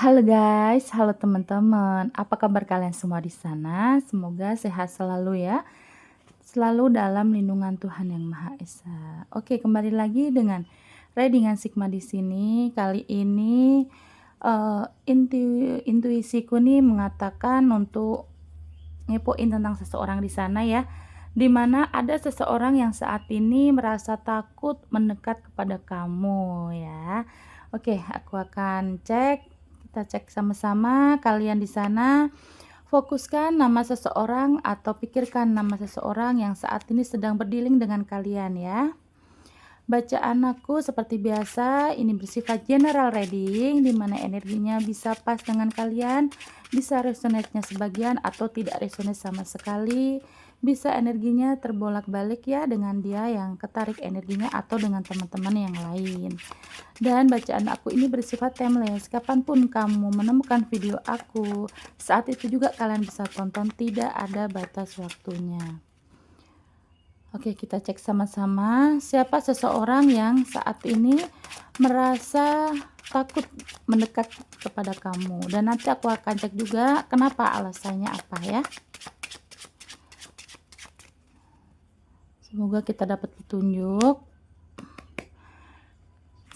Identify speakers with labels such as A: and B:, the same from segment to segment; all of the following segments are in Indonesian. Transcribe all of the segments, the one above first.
A: Halo guys, halo teman-teman. Apa kabar kalian semua di sana? Semoga sehat selalu ya. Selalu dalam lindungan Tuhan Yang Maha Esa. Oke, kembali lagi dengan readingan Sigma di sini. Kali ini intuisiku nih mengatakan untuk ngepoin tentang seseorang di sana ya. Di mana ada seseorang yang saat ini merasa takut mendekat kepada kamu ya. Oke, aku akan cek. Kita cek sama-sama kalian di sana. Fokuskan nama seseorang atau pikirkan nama seseorang yang saat ini sedang berdealing dengan kalian ya. Bacaan aku seperti biasa, ini bersifat general reading, di mana energinya bisa pas dengan kalian, bisa resonate-nya sebagian atau tidak resonate sama sekali, bisa energinya terbolak-balik ya dengan dia yang ketarik energinya atau dengan teman-teman yang lain. Dan bacaan aku ini bersifat timeless, kapanpun kamu menemukan video aku, saat itu juga kalian bisa tonton, tidak ada batas waktunya. Oke, kita cek sama-sama siapa seseorang yang saat ini merasa takut mendekat kepada kamu. Dan nanti aku akan cek juga kenapa, alasannya apa ya. Semoga kita dapat petunjuk.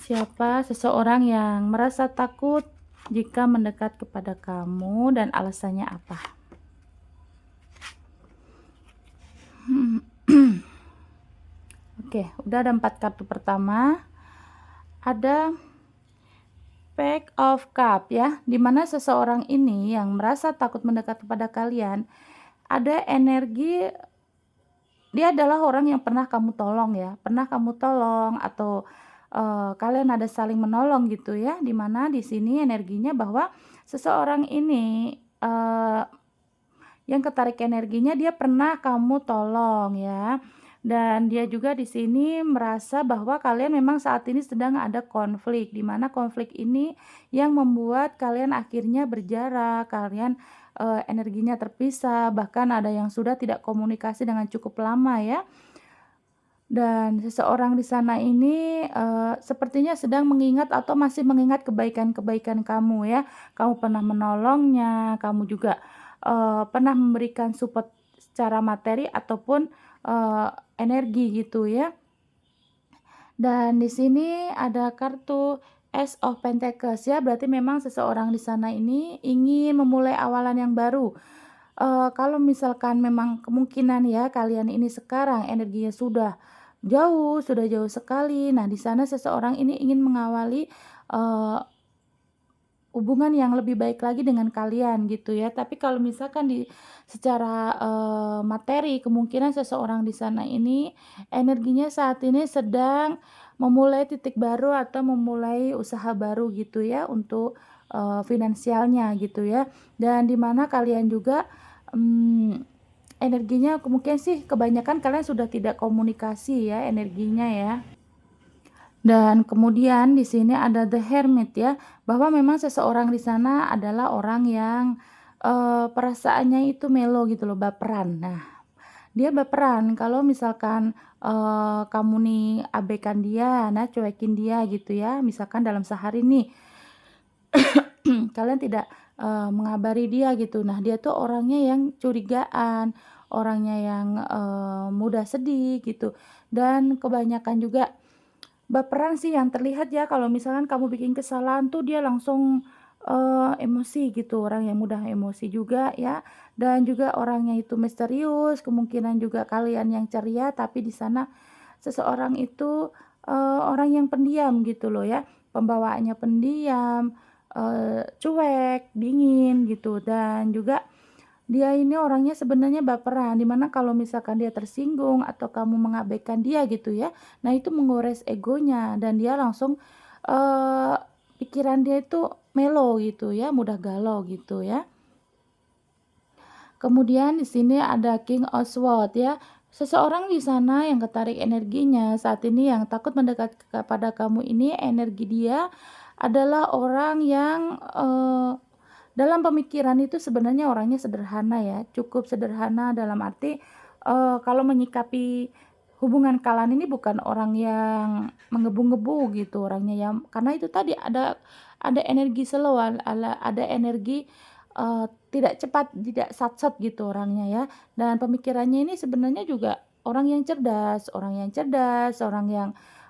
A: Siapa seseorang yang merasa takut jika mendekat kepada kamu dan alasannya apa? Oke, udah ada 4 kartu pertama. Ada Pack of Cup ya, dimana seseorang ini yang merasa takut mendekat kepada kalian, ada energi dia adalah orang yang pernah kamu tolong ya, pernah kamu tolong atau kalian ada saling menolong gitu ya, dimana di sini energinya bahwa seseorang ini yang ketarik energinya dia pernah kamu tolong ya. Dan dia juga di sini merasa bahwa kalian memang saat ini sedang ada konflik, di mana konflik ini yang membuat kalian akhirnya berjarak, kalian energinya terpisah, bahkan ada yang sudah tidak komunikasi dengan cukup lama ya. Dan seseorang di sana ini sepertinya sedang mengingat atau masih mengingat kebaikan-kebaikan kamu ya. Kamu pernah menolongnya, kamu juga pernah memberikan support secara materi ataupun energi gitu ya. Dan di sini ada kartu Ace of Pentacles ya, berarti memang seseorang di sana ini ingin memulai awalan yang baru. Kalau misalkan memang kemungkinan ya kalian ini sekarang energinya sudah jauh sekali. Nah, di sana seseorang ini ingin mengawali hubungan yang lebih baik lagi dengan kalian gitu ya. Tapi kalau misalkan secara materi, kemungkinan seseorang di sana ini energinya saat ini sedang memulai titik baru atau memulai usaha baru gitu ya untuk finansialnya gitu ya. Dan dimana kalian juga energinya mungkin sih kebanyakan kalian sudah tidak komunikasi ya energinya ya. Dan kemudian di sini ada The Hermit ya, bahwa memang seseorang di sana adalah orang yang perasaannya itu melo gitu loh, baperan. Nah, dia baperan kalau misalkan kamu nih abaikan dia, nah cuekin dia gitu ya. Misalkan dalam sehari nih kalian tidak mengabari dia gitu. Nah, dia tuh orangnya yang curigaan, orangnya yang mudah sedih gitu. Dan kebanyakan juga baperan sih yang terlihat ya, kalau misalkan kamu bikin kesalahan tuh dia langsung emosi gitu, orang yang mudah emosi juga ya. Dan juga orangnya itu misterius, kemungkinan juga kalian yang ceria, tapi di sana seseorang itu orang yang pendiam gitu loh ya, pembawaannya pendiam, cuek, dingin gitu. Dan juga dia ini orangnya sebenarnya baperan, dimana kalau misalkan dia tersinggung atau kamu mengabaikan dia gitu ya, nah itu menggores egonya dan dia langsung pikiran dia itu melo gitu ya, mudah galau gitu ya. Kemudian di sini ada King of Swords ya. Seseorang di sana yang ketarik energinya saat ini yang takut mendekat kepada kamu ini, energi dia adalah orang yang dalam pemikiran itu sebenarnya orangnya sederhana ya, cukup sederhana dalam arti kalau menyikapi hubungan kalian ini bukan orang yang menggebu-gebu gitu orangnya ya, karena itu tadi ada energi slow, ada energi, tidak cepat, tidak sat-set gitu orangnya ya. Dan pemikirannya ini sebenarnya juga orang yang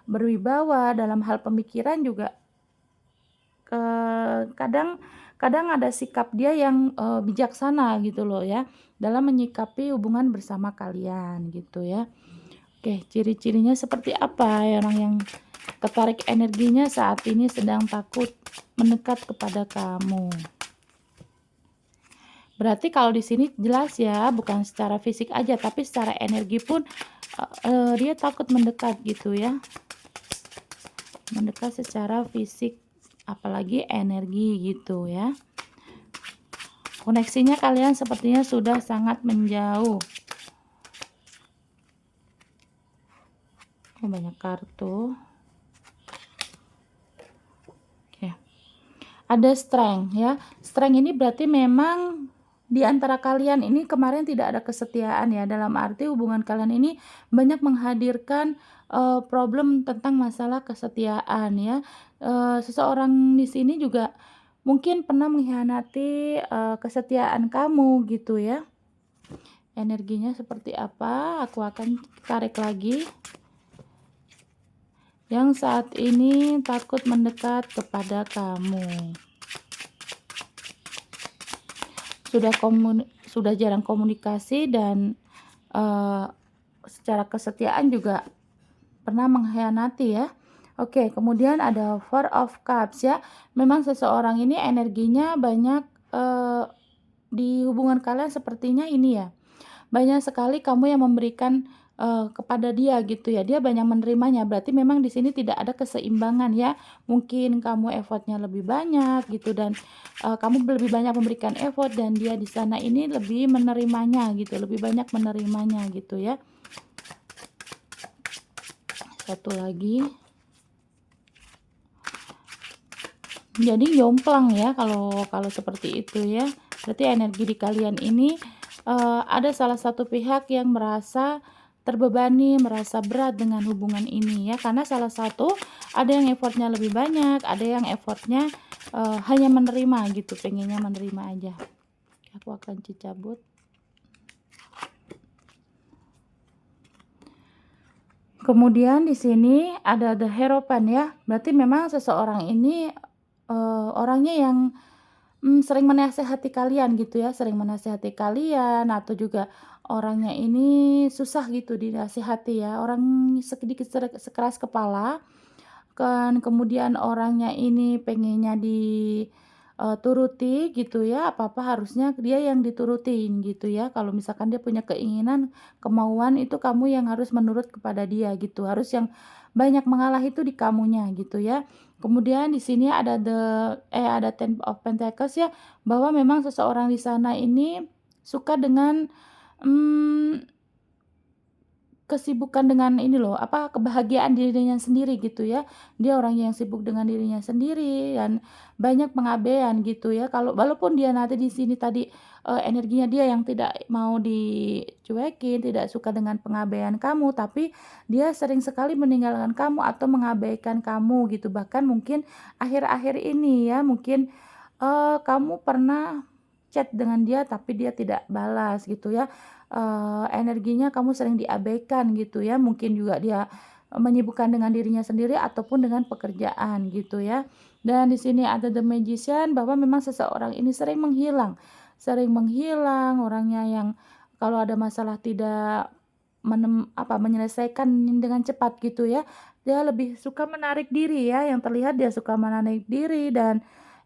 A: berwibawa dalam hal pemikiran juga, kadang kadang ada sikap dia yang, bijaksana gitu loh ya, dalam menyikapi hubungan bersama kalian gitu ya. Oke, ciri-cirinya seperti apa ya orang yang ketarik energinya saat ini sedang takut mendekat kepada kamu? Berarti kalau di sini jelas ya, bukan secara fisik aja, tapi secara energi pun, dia takut mendekat gitu ya. Mendekat secara fisik, apalagi energi gitu ya. Koneksinya kalian sepertinya sudah sangat menjauh. Oh, banyak kartu. Oke. Ada strength ya. Strength ini berarti memang di antara kalian ini kemarin tidak ada kesetiaan ya. Dalam arti hubungan kalian ini banyak menghadirkan problem tentang masalah kesetiaan ya. Seseorang di sini juga mungkin pernah mengkhianati kesetiaan kamu gitu ya. Energinya seperti apa? Aku akan tarik lagi. Yang saat ini takut mendekat kepada kamu. Sudah jarang komunikasi dan secara kesetiaan juga pernah mengkhianati ya. Oke, kemudian ada Four of Cups ya. Memang seseorang ini energinya banyak di hubungan kalian sepertinya ini ya. Banyak sekali kamu yang memberikan kepada dia gitu ya. Dia banyak menerimanya. Berarti memang di sini tidak ada keseimbangan ya. Mungkin kamu effortnya lebih banyak gitu dan kamu lebih banyak memberikan effort dan dia di sana ini lebih menerimanya gitu, lebih banyak menerimanya gitu ya. Satu lagi. Jadi jomplang ya kalau seperti itu ya. Berarti energi di kalian ini ada salah satu pihak yang merasa terbebani, merasa berat dengan hubungan ini ya. Karena salah satu ada yang effortnya lebih banyak, ada yang effortnya hanya menerima gitu, pengennya menerima aja. Aku akan cabut. Kemudian di sini ada The Hierophant ya. Berarti memang seseorang ini orangnya yang sering menasehati kalian gitu ya, sering menasehati kalian atau juga orangnya ini susah gitu dinasehati ya, orang sedikit sekeras kepala, kan kemudian orangnya ini pengennya turuti gitu ya, apa-apa harusnya dia yang diturutin gitu ya. Kalau misalkan dia punya keinginan, kemauan itu kamu yang harus menurut kepada dia gitu, harus yang banyak mengalah itu di kamunya gitu ya. Kemudian di sini ada Ten of Pentacles ya, bahwa memang seseorang di sana ini suka dengan, mmm kesibukan dengan ini loh, kebahagiaan dirinya sendiri gitu ya. Dia orangnya yang sibuk dengan dirinya sendiri dan banyak pengabaian gitu ya. Kalau walaupun dia nanti di sini tadi, energinya dia yang tidak mau dicuekin, tidak suka dengan pengabaian kamu, tapi dia sering sekali meninggalkan kamu atau mengabaikan kamu gitu. Bahkan mungkin akhir-akhir ini ya, mungkin, kamu pernah chat dengan dia tapi dia tidak balas gitu ya. Energinya kamu sering diabaikan gitu ya, mungkin juga dia menyibukkan dengan dirinya sendiri ataupun dengan pekerjaan gitu ya. Dan di sini ada The Magician bahwa memang seseorang ini sering menghilang, orangnya yang kalau ada masalah tidak menyelesaikan dengan cepat gitu ya. Dia lebih suka menarik diri ya, yang terlihat dia suka menarik diri dan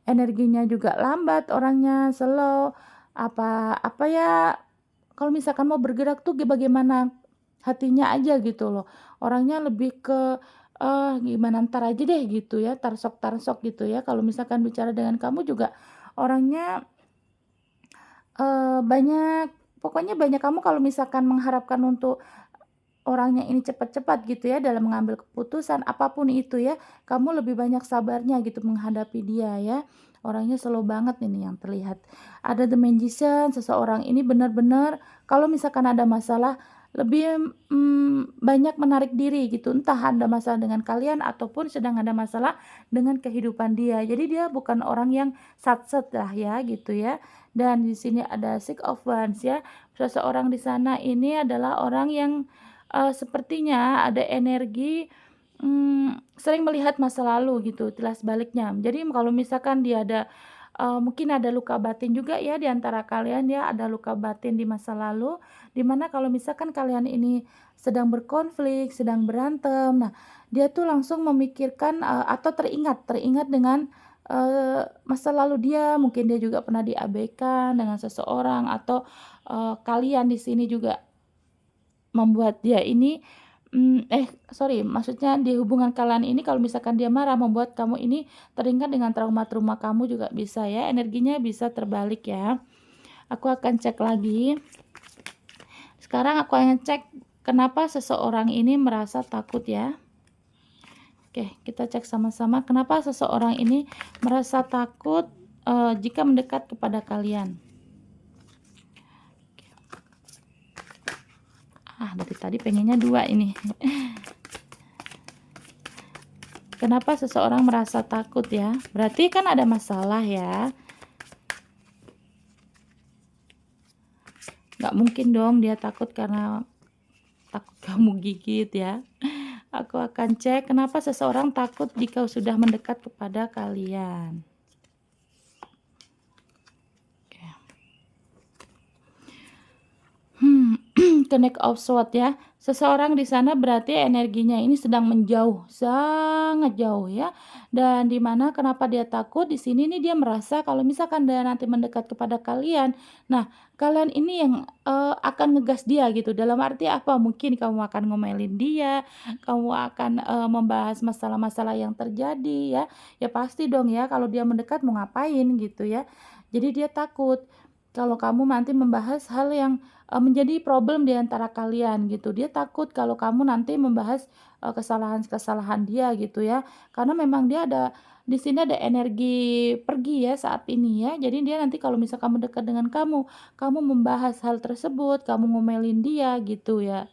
A: energinya juga lambat, orangnya slow, apa ya, kalau misalkan mau bergerak tuh bagaimana hatinya aja gitu loh. Orangnya lebih ke, gimana entar aja deh gitu ya, tarsok-tarsok gitu ya. Kalau misalkan bicara dengan kamu juga orangnya, pokoknya banyak kamu kalau misalkan mengharapkan untuk orangnya ini cepat-cepat gitu ya dalam mengambil keputusan apapun itu ya, kamu lebih banyak sabarnya gitu menghadapi dia ya. Orangnya slow banget ini yang terlihat. Ada The Magician, seseorang ini benar-benar kalau misalkan ada masalah banyak menarik diri gitu, entah ada masalah dengan kalian ataupun sedang ada masalah dengan kehidupan dia. Jadi dia bukan orang yang satset lah ya gitu ya. Dan di sini ada Six of Wands ya. Seseorang di sana ini adalah orang yang sepertinya ada energi sering melihat masa lalu gitu, tilas baliknya. Jadi kalau misalkan dia ada mungkin ada luka batin juga ya di antara kalian ya, ada luka batin di masa lalu, di mana kalau misalkan kalian ini sedang berkonflik, sedang berantem, nah dia tuh langsung memikirkan, atau teringat dengan, masa lalu dia, mungkin dia juga pernah diabaikan dengan seseorang atau, kalian di sini juga membuat dia ini, sorry, maksudnya di hubungan kalian ini kalau misalkan dia marah membuat kamu ini teringat dengan trauma-trauma kamu juga bisa ya, energinya bisa terbalik ya. Aku akan cek lagi. Sekarang aku akan cek kenapa seseorang ini merasa takut ya. Oke, kita cek sama-sama kenapa seseorang ini merasa takut, jika mendekat kepada kalian. Dari tadi pengennya 2 ini. Kenapa seseorang merasa takut ya? Berarti kan ada masalah ya. Nggak mungkin dong dia takut karena takut kamu gigit ya. Aku akan cek kenapa seseorang takut jika sudah mendekat kepada kalian. Oke. Connect of Swords ya. Seseorang di sana berarti energinya ini sedang menjauh, sangat jauh ya. Dan di mana kenapa dia takut? Di sini nih dia merasa kalau misalkan dia nanti mendekat kepada kalian, nah kalian ini yang akan ngegas dia gitu. Dalam arti apa? Mungkin kamu akan ngomelin dia, kamu akan membahas masalah-masalah yang terjadi ya. Ya pasti dong ya kalau dia mendekat mau ngapain gitu ya. Jadi dia takut kalau kamu nanti membahas hal yang menjadi problem di antara kalian gitu. Dia takut kalau kamu nanti membahas kesalahan-kesalahan dia gitu ya. Karena memang dia ada di sini ada energi pergi ya saat ini ya. Jadi dia nanti kalau misal kamu dekat dengan kamu, kamu membahas hal tersebut, kamu ngomelin dia gitu ya.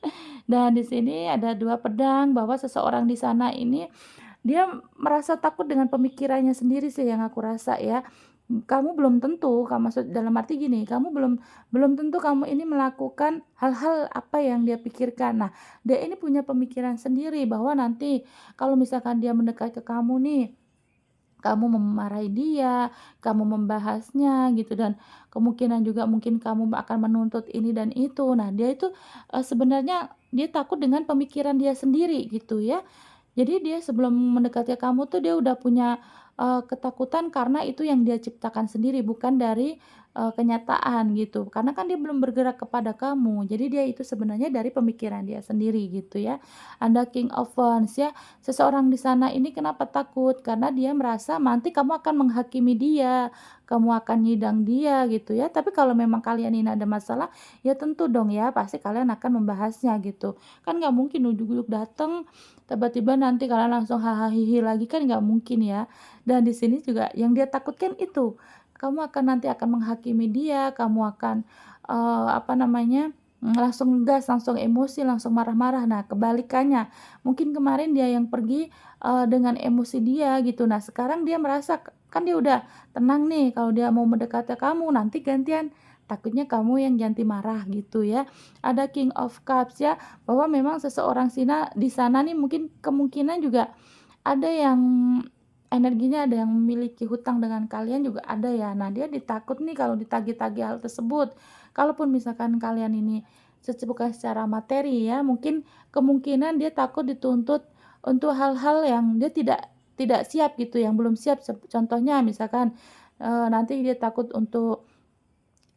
A: Dan di sini ada 2 pedang bahwa seseorang di sana ini dia merasa takut dengan pemikirannya sendiri sih yang aku rasa ya. Kamu belum tentu, maksud dalam arti gini, kamu belum tentu kamu ini melakukan hal-hal apa yang dia pikirkan. Nah, dia ini punya pemikiran sendiri bahwa nanti kalau misalkan dia mendekat ke kamu nih, kamu memarahi dia, kamu membahasnya gitu dan kemungkinan juga mungkin kamu akan menuntut ini dan itu. Nah, dia itu, sebenarnya dia takut dengan pemikiran dia sendiri gitu ya. Jadi dia sebelum mendekati kamu tuh dia udah punya, ketakutan karena itu yang dia ciptakan sendiri bukan dari, kenyataan gitu. Karena kan dia belum bergerak kepada kamu, jadi dia itu sebenarnya dari pemikiran dia sendiri gitu ya. Ada King of Wands ya, seseorang di sana ini kenapa takut? Karena dia merasa nanti kamu akan menghakimi dia, kamu akan nyidang dia gitu ya. Tapi kalau memang kalian ini ada masalah, ya tentu dong ya pasti kalian akan membahasnya gitu. Kan nggak mungkin ujug-ujug dateng tiba-tiba nanti kalian langsung hahaha hihi lagi kan nggak mungkin ya. Dan di sini juga yang dia takutkan itu, kamu akan nanti akan menghakimi dia, kamu akan, apa namanya, langsung ngegas, langsung emosi, langsung marah-marah. Nah kebalikannya, mungkin kemarin dia yang pergi, dengan emosi dia gitu. Nah sekarang dia merasa kan dia udah tenang nih kalau dia mau mendekati kamu, nanti gantian takutnya kamu yang ganti marah gitu ya. Ada King of Cups ya, bahwa memang seseorang di sana nih mungkin kemungkinan juga ada yang energinya ada yang memiliki hutang dengan kalian juga ada ya. Nah, dia ditakut nih kalau ditagih-tagih hal tersebut. Kalaupun misalkan kalian ini bukan secara materi ya, mungkin kemungkinan dia takut dituntut untuk hal-hal yang dia tidak siap gitu, yang belum siap. Contohnya misalkan nanti dia takut untuk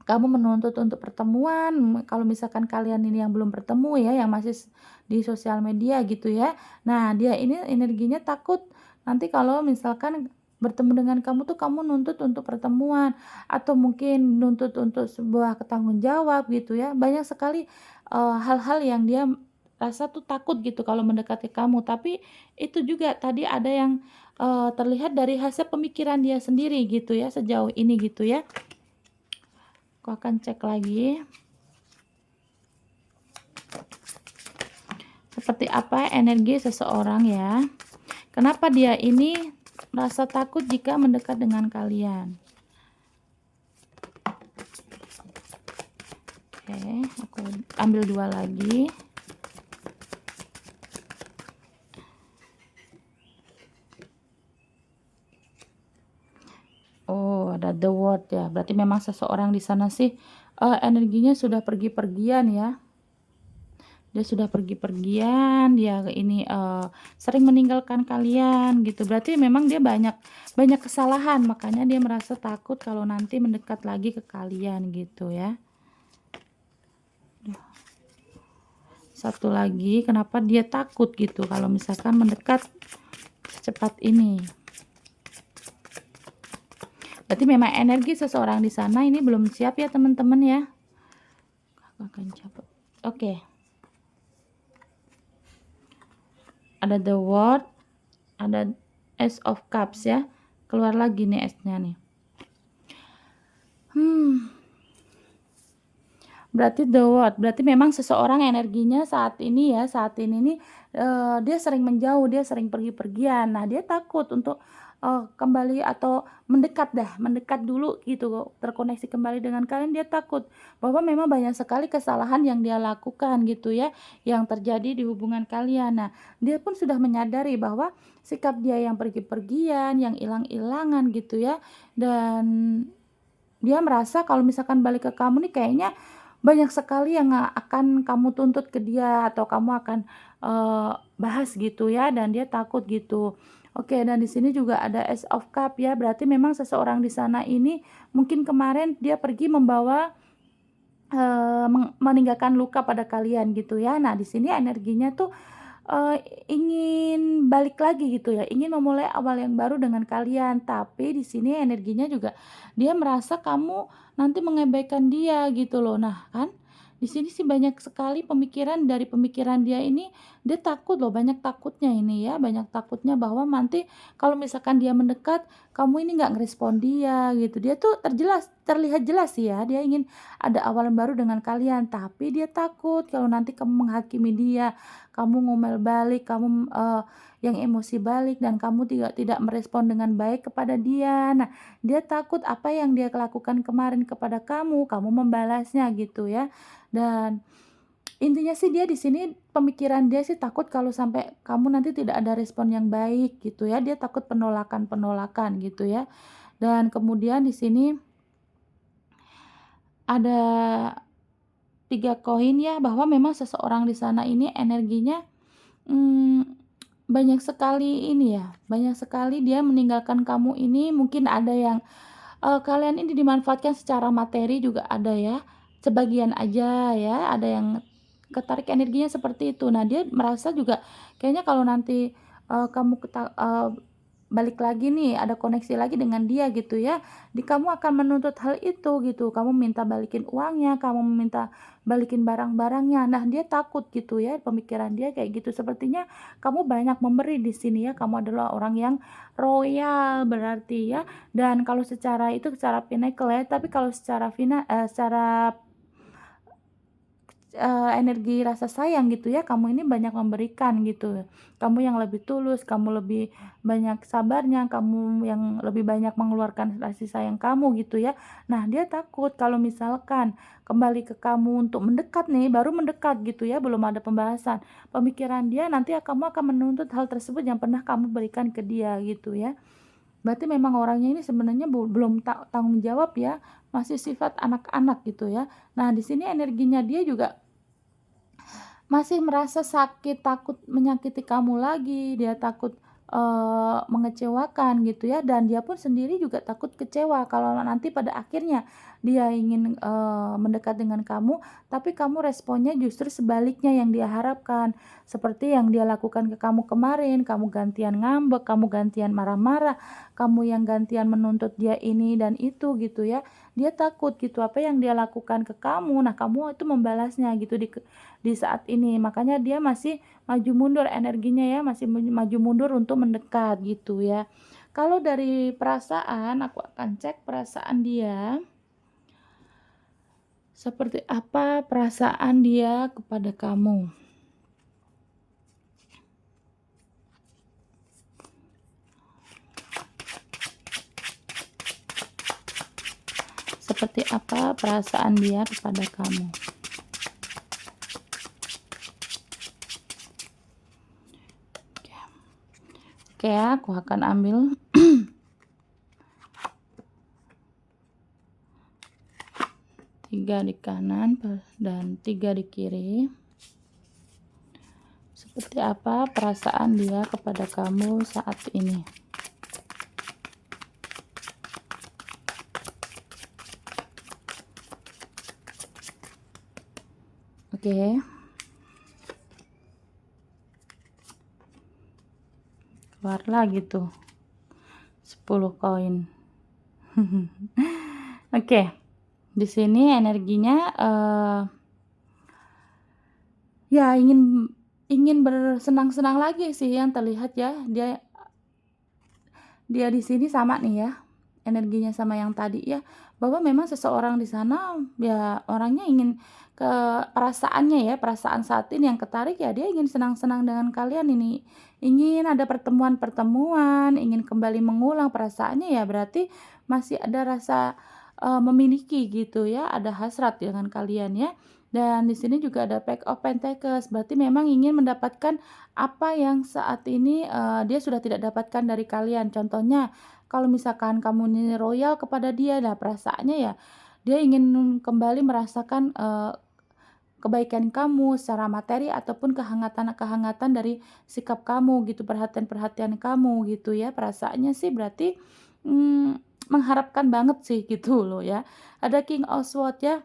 A: kamu menuntut untuk pertemuan, kalau misalkan kalian ini yang belum bertemu ya, yang masih di sosial media gitu ya. Nah, dia ini energinya takut nanti kalau misalkan bertemu dengan kamu tuh kamu nuntut untuk pertemuan atau mungkin nuntut untuk sebuah tanggung jawab gitu ya. Banyak sekali hal-hal yang dia rasa tuh takut gitu kalau mendekati kamu. Tapi itu juga tadi ada yang terlihat dari hasil pemikiran dia sendiri gitu ya sejauh ini gitu ya. Aku akan cek lagi. seperti apa energi seseorang ya. Kenapa dia ini merasa takut jika mendekat dengan kalian? Oke, aku ambil 2 lagi. Oh, ada The World ya. Berarti memang seseorang di sana sih, energinya sudah pergi-pergian ya. Dia sudah pergi-pergian, dia ini, sering meninggalkan kalian gitu. Berarti memang dia banyak banyak kesalahan, makanya dia merasa takut kalau nanti mendekat lagi ke kalian gitu ya. Satu lagi, kenapa dia takut gitu kalau misalkan mendekat secepat ini. Berarti memang energi seseorang di sana ini belum siap ya teman-teman ya. Aku akan cabut. Oke. Ada The World, ada Ace of Cups ya. Keluar lagi nih S-nya nih. Berarti The World, berarti memang seseorang energinya saat ini ya, saat ini nih, dia sering menjauh, dia sering pergi-pergian. Nah, dia takut untuk, kembali atau mendekat dulu gitu, terkoneksi kembali dengan kalian, dia takut bahwa memang banyak sekali kesalahan yang dia lakukan gitu ya, yang terjadi di hubungan kalian. Nah, dia pun sudah menyadari bahwa sikap dia yang pergi-pergian, yang hilang-hilangan gitu ya, dan dia merasa kalau misalkan balik ke kamu nih kayaknya banyak sekali yang akan kamu tuntut ke dia atau kamu akan, bahas gitu ya, dan dia takut gitu. Oke, dan di sini juga ada Ace of Cup ya, berarti memang seseorang di sana ini mungkin kemarin dia pergi membawa, meninggalkan luka pada kalian gitu ya. Nah, di sini energinya tuh ingin balik lagi gitu ya, ingin memulai awal yang baru dengan kalian, tapi di sini energinya juga dia merasa kamu nanti mengabaikan dia gitu loh. Nah kan, di sini sih banyak sekali pemikiran, dari pemikiran dia ini, dia takut loh, banyak takutnya ini ya, banyak takutnya bahwa nanti kalau misalkan dia mendekat, kamu ini nggak ngerespon dia gitu. Dia tuh terlihat jelas sih ya, dia ingin ada awalan baru dengan kalian, tapi dia takut kalau nanti kamu menghakimi dia, kamu ngomel balik, kamu, yang emosi balik dan kamu tidak merespon dengan baik kepada dia. Nah, dia takut apa yang dia lakukan kemarin kepada kamu membalasnya gitu ya. Dan intinya sih dia di sini pemikiran dia sih takut kalau sampai kamu nanti tidak ada respon yang baik gitu ya. Dia takut penolakan-penolakan gitu ya. Dan kemudian di sini ada 3 koin ya, bahwa memang seseorang di sana ini energinya banyak sekali ini ya, banyak sekali dia meninggalkan kamu ini, mungkin ada yang, kalian ini dimanfaatkan secara materi juga ada ya, sebagian aja ya, ada yang ketarik energinya seperti itu. Nah, dia merasa juga kayaknya kalau nanti, kamu balik lagi nih, ada koneksi lagi dengan dia gitu ya, kamu akan menuntut hal itu gitu, kamu minta balikin uangnya, kamu minta balikin barang-barangnya. Nah, dia takut gitu ya, pemikiran dia kayak gitu. Sepertinya kamu banyak memberi di sini ya, kamu adalah orang yang royal berarti ya. Dan kalau secara itu secara pinnacle ya, tapi kalau secara energi rasa sayang gitu ya, kamu ini banyak memberikan gitu. Kamu yang lebih tulus, kamu lebih banyak sabarnya, kamu yang lebih banyak mengeluarkan kasih sayang kamu gitu ya. Nah, dia takut kalau misalkan kembali ke kamu untuk mendekat nih, baru mendekat gitu ya, belum ada pembahasan. Pemikiran dia nanti kamu akan menuntut hal tersebut yang pernah kamu berikan ke dia gitu ya. Berarti memang orangnya ini sebenarnya belum tanggung jawab ya, masih sifat anak-anak gitu ya. Nah, di sini energinya dia juga masih merasa sakit, takut menyakiti kamu lagi, dia takut, mengecewakan gitu ya, dan dia pun sendiri juga takut kecewa kalau nanti pada akhirnya dia ingin, mendekat dengan kamu, tapi kamu responnya justru sebaliknya yang dia harapkan. Seperti yang dia lakukan ke kamu kemarin, kamu gantian ngambek, kamu gantian marah-marah, kamu yang gantian menuntut dia ini dan itu gitu ya. Dia takut gitu, apa yang dia lakukan ke kamu, nah kamu itu membalasnya gitu di saat ini. Makanya dia masih maju mundur energinya ya, masih maju mundur untuk mendekat gitu ya. Kalau dari perasaan, aku akan cek perasaan dia. Seperti apa perasaan dia kepada kamu? seperti apa perasaan dia kepada kamu. Oke, oke ya, aku akan ambil 3 di kanan dan 3 di kiri. Seperti apa perasaan dia kepada kamu saat ini? Oke. Keluar lagi tuh 10 koin. Oke. Di sini energinya ya ingin bersenang-senang lagi sih yang terlihat ya. Dia di sini sama nih ya, energinya sama yang tadi ya, bahwa memang seseorang di sana ya orangnya ingin perasaannya ya, perasaan saat ini yang ketarik ya dia ingin senang-senang dengan kalian ini. Ingin ada pertemuan-pertemuan, ingin kembali mengulang perasaannya ya berarti masih ada rasa memiliki gitu ya, ada hasrat dengan kalian ya. Dan di sini juga ada Page of Pentacles, berarti memang ingin mendapatkan apa yang saat ini dia sudah tidak dapatkan dari kalian. Contohnya, kalau misalkan kamu ini royal kepada dia, nah perasaannya ya dia ingin kembali merasakan kebaikan kamu secara materi ataupun kehangatan-kehangatan dari sikap kamu gitu, perhatian-perhatian kamu gitu ya. Perasaannya sih berarti mengharapkan banget sih gitu loh ya. Ada King of Swords ya,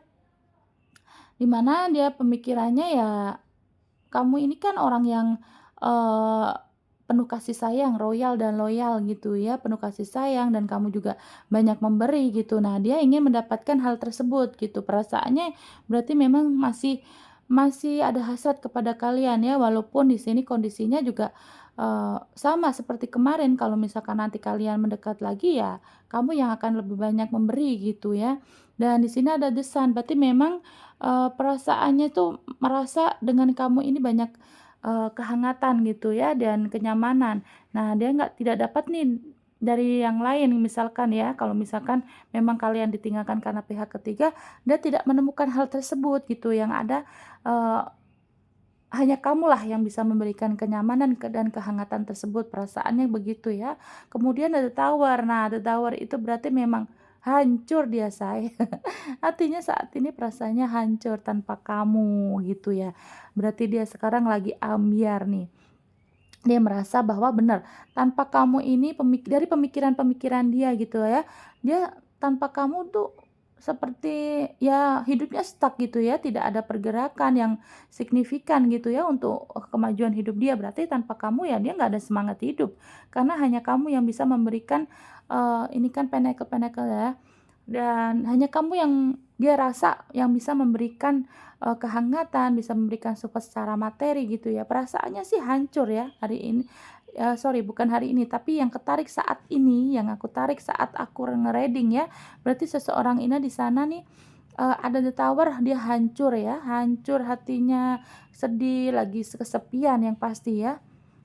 A: dimana dia pemikirannya ya kamu ini kan orang yang eee, penuh kasih sayang, royal dan loyal gitu ya, penuh kasih sayang dan kamu juga banyak memberi gitu. Nah, dia ingin mendapatkan hal tersebut gitu. Perasaannya berarti memang masih ada hasrat kepada kalian ya, walaupun di sini kondisinya juga sama seperti kemarin. Kalau misalkan nanti kalian mendekat lagi ya, kamu yang akan lebih banyak memberi gitu ya. Dan di sini ada The Sun, berarti memang perasaannya tuh merasa dengan kamu ini banyak kehangatan gitu ya dan kenyamanan. Nah, dia tidak dapat nih dari yang lain misalkan ya, kalau misalkan memang kalian ditinggalkan karena pihak ketiga, dia tidak menemukan hal tersebut gitu, yang ada hanya kamulah yang bisa memberikan kenyamanan dan kehangatan tersebut, perasaannya begitu ya. Kemudian ada Tower, nah The Tower itu berarti memang hancur dia say. Artinya saat ini perasaannya hancur tanpa kamu gitu ya. Berarti dia sekarang lagi ambyar nih. Dia merasa bahwa benar, tanpa kamu ini dari pemikiran-pemikiran dia gitu ya, dia tanpa kamu tuh seperti ya hidupnya stuck gitu ya, tidak ada pergerakan yang signifikan gitu ya untuk kemajuan hidup dia. Berarti tanpa kamu ya dia nggak ada semangat hidup, karena hanya kamu yang bisa memberikan, ini kan pentacle ya, dan hanya kamu yang dia rasa yang bisa memberikan kehangatan, bisa memberikan support secara materi gitu ya. Perasaannya sih hancur ya hari ini, sorry bukan hari ini, tapi yang ketarik saat ini, yang aku tarik saat aku nge-reading ya, berarti seseorang ini di sana nih, ada The Tower, dia hancur ya, hancur hatinya, sedih, lagi kesepian yang pasti ya.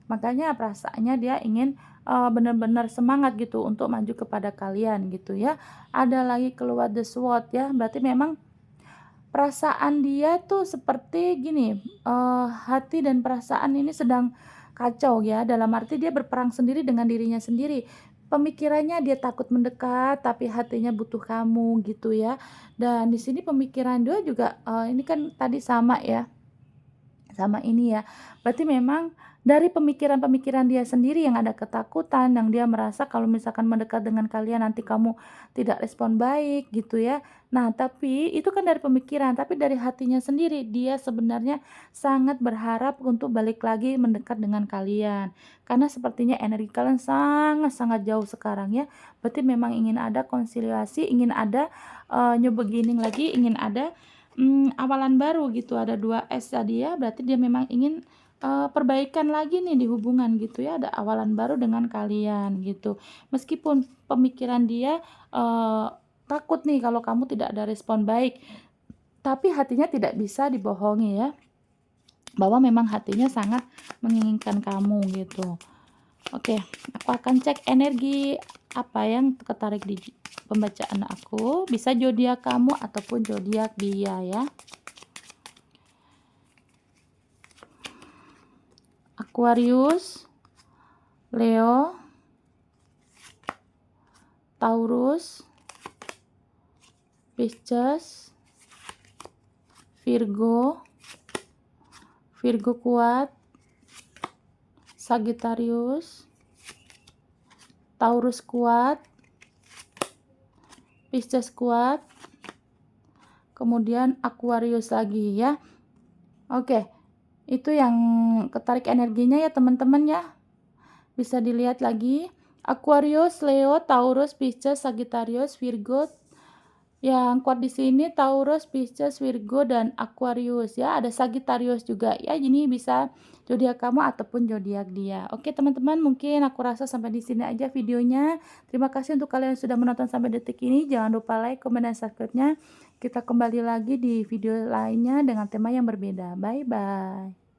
A: Makanya perasaannya dia ingin benar-benar semangat gitu untuk maju kepada kalian gitu ya. Ada lagi keluar The Sword ya, berarti memang perasaan dia tuh seperti gini, hati dan perasaan ini sedang kacau ya, dalam arti dia berperang sendiri dengan dirinya sendiri. Pemikirannya dia takut mendekat, tapi hatinya butuh kamu gitu ya. Dan di sini pemikiran dia juga, ini kan tadi sama ya, sama ini ya. Berarti memang dari pemikiran-pemikiran dia sendiri yang ada ketakutan, yang dia merasa kalau misalkan mendekat dengan kalian nanti kamu tidak respon baik gitu ya. Nah, tapi itu kan dari pemikiran, tapi dari hatinya sendiri dia sebenarnya sangat berharap untuk balik lagi mendekat dengan kalian. Karena sepertinya energi kalian sangat-sangat jauh sekarang ya. Berarti memang ingin ada konsiliasi, ingin ada new beginning lagi, ingin ada awalan baru gitu. Ada 2S tadi ya, berarti dia memang ingin perbaikan lagi nih di hubungan gitu ya, ada awalan baru dengan kalian gitu. Meskipun pemikiran dia takut nih kalau kamu tidak ada respon baik, tapi hatinya tidak bisa dibohongi ya, bahwa memang hatinya sangat menginginkan kamu gitu. Oke, aku akan cek energi apa yang ketarik di pembacaan aku. Bisa zodiak kamu ataupun zodiak dia ya. Aquarius, Leo, Taurus, Pisces, Virgo, Virgo kuat, Sagittarius, Taurus kuat, Pisces kuat, kemudian Aquarius lagi ya. Oke, itu yang ketarik energinya ya teman-teman ya. Bisa dilihat lagi, Aquarius, Leo, Taurus, Pisces, Sagittarius, Virgo. Yang kuat di sini Taurus, Pisces, Virgo, dan Aquarius ya. Ada Sagittarius juga ya. Ini bisa zodiak kamu ataupun zodiak dia. Oke teman-teman, mungkin aku rasa sampai di sini aja videonya. Terima kasih untuk kalian yang sudah menonton sampai detik ini. Jangan lupa like, komen, dan subscribe-nya. Kita kembali lagi di video lainnya dengan tema yang berbeda. Bye bye.